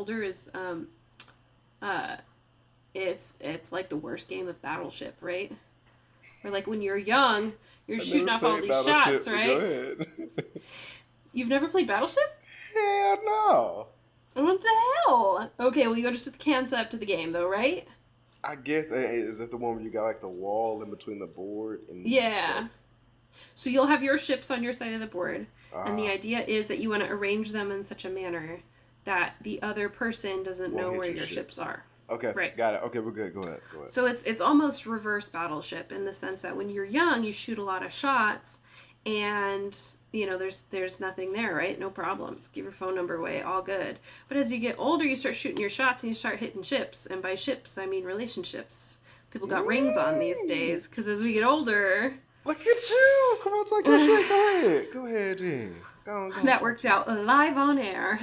older is uh it's like the worst game of Battleship, right? Or like when you're young, you're I shooting never off all played these shots, Battleship, but go right? ahead. You've never played Battleship? Hell no. What the hell? Okay, well you understood the concept of the game though, right? I guess is that the one where you got like the wall in between the board and you just like Yeah. So you'll have your ships on your side of the board, and the uh idea is that you want to arrange them in such a manner that the other person doesn't won't know hit where your your ships ships. are. Okay, Right. got it. Okay, we're good. Go ahead. Go ahead. So it's almost reverse Battleship in the sense that when you're young, you shoot a lot of shots, and there's nothing there, right? No problems. Give your phone number away, all good. But as you get older, you start shooting your shots and you start hitting ships, and by ships I mean relationships. People got rings on these Mm, days because as we get older, look at you! Come on, take your shit. Go ahead. Go ahead, then. Go on, that talk worked to me. out live on air.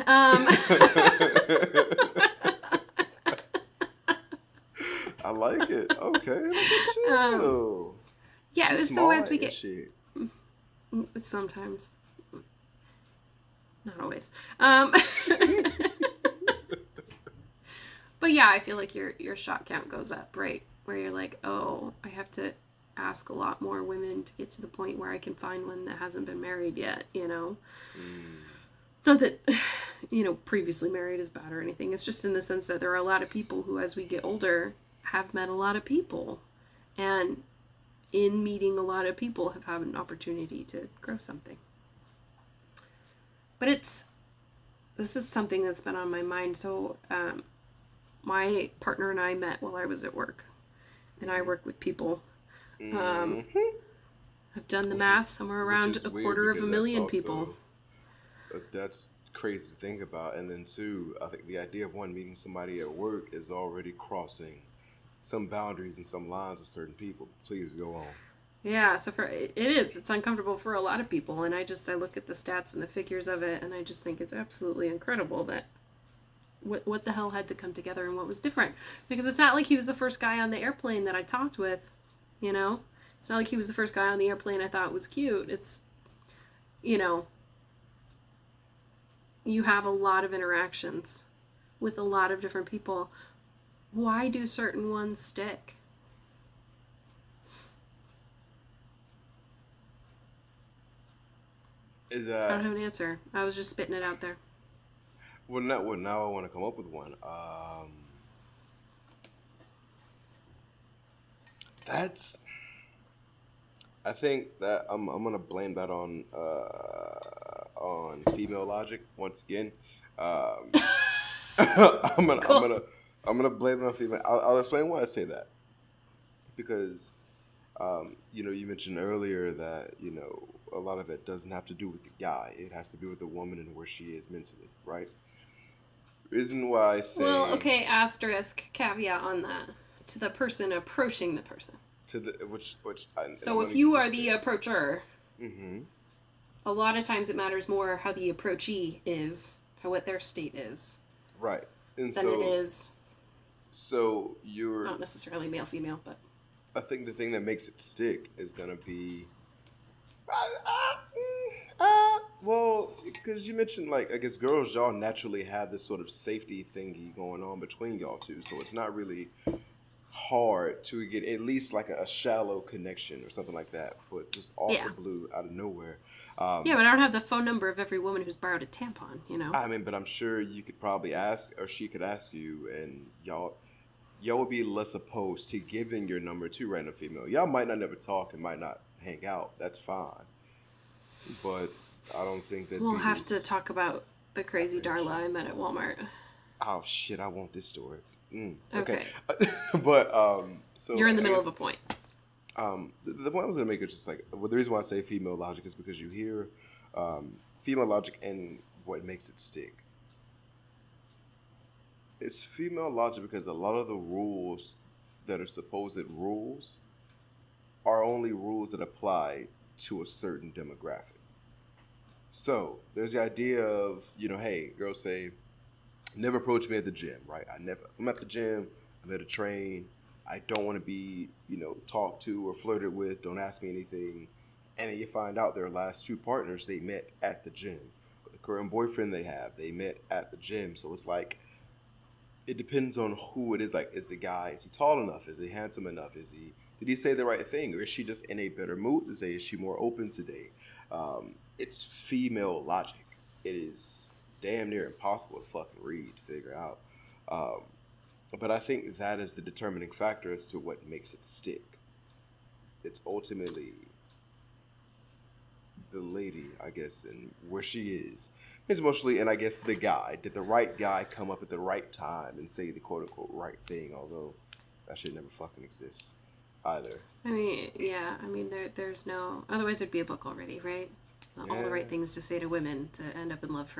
I like it. Okay, look at um, you. yeah. You So as smart we and get shit. sometimes, not always. But yeah, I feel like your shot count goes up, right? Where you're like, oh, I have to ask a lot more women to get to the point where I can find one that hasn't been married yet. Mm. Not that previously married is bad or anything. It's just in the sense that there are a lot of people who, as we get older, have met a lot of people, and in meeting a lot of people, have had an opportunity to grow something. But this is something that's been on my mind. So my partner and I met while I was at work, and I work with people. Um, Mm-hmm. I've done the Which is math, somewhere which around is a weird quarter of a because that's million people. also that's crazy to think about. And then two, I think the idea of one meeting somebody at work is already crossing some boundaries and some lines of certain people. Please go on. Yeah, so it's uncomfortable for a lot of people, and I look at the stats and the figures of it, and I just think it's absolutely incredible that what the hell had to come together and what was different, because it's not like he was the first guy on the airplane that I talked with, you know. It's not like he was the first guy on the airplane I thought was cute. It's you know you have a lot of interactions with a lot of different people. Why do certain ones stick? Is I don't that have an answer. I was just spitting it out there. well now I want to come up with one. That's I think that I'm gonna blame that on female logic once again. Um, I'm gonna I'm Cool. gonna I'm gonna blame it on female. I'll explain why I say that because you mentioned earlier that a lot of it doesn't have to do with the guy. It has to do with the woman and where she is mentally, right? Reason why I Well, say okay, asterisk caveat on that. To the person approaching the person. to the and I'm So if gonna you are the approacher, hmm a lot of times it matters more how the approachee is, how what their state is, right, and than it is so you're not necessarily male female, but I think the thing that makes it stick is gonna be, well, because you mentioned like I guess girls y'all naturally have this sort of safety thingy going on between y'all two, so it's not really hard to get at least like a shallow connection or something like that, but just off the yeah. blue out of nowhere. Yeah, Um, but I don't have the phone number of every woman who's borrowed a tampon. I mean, but I'm sure you could probably ask, or she could ask you, and y'all would be less opposed to giving your number to random female. Y'all might not never talk and might not hang out. That's fine. But I don't think that'd We'll be have to this talk about the crazy Darla apprehension. I met at Walmart. Oh shit, I want this story. Okay. Okay. But so You're in the I middle of a guess point. the point I was gonna make is just like, well, the reason why I say female logic is because you hear female logic and what makes it stick. It's female logic because a lot of the rules that are supposed rules are only rules that apply to a certain demographic. So there's the idea of, hey, girls say, never approach me at the gym, right? I'm at the gym, I'm at a train, I don't want to be, talked to or flirted with, don't ask me anything. And then you find out their last two partners they met at the gym. Or the current boyfriend they have, they met at the gym. So it's like it depends on who it is. Like, is the guy, is he tall enough? Is he handsome enough? Did he say the right thing? Or is she just in a better mood today? Is she more open today? It's female logic. It is damn near impossible to fucking read to figure out. Um, but I think that is the determining factor as to what makes it stick. It's ultimately the lady, I guess, and where she is emotionally, and I guess the guy. Did the right guy come up at the right time and say the quote unquote right thing? Although that shit never fucking exists either. I mean, yeah. I mean, there's no. Otherwise, there'd be a book already, right? All the right Yeah. things to say to women to end up in love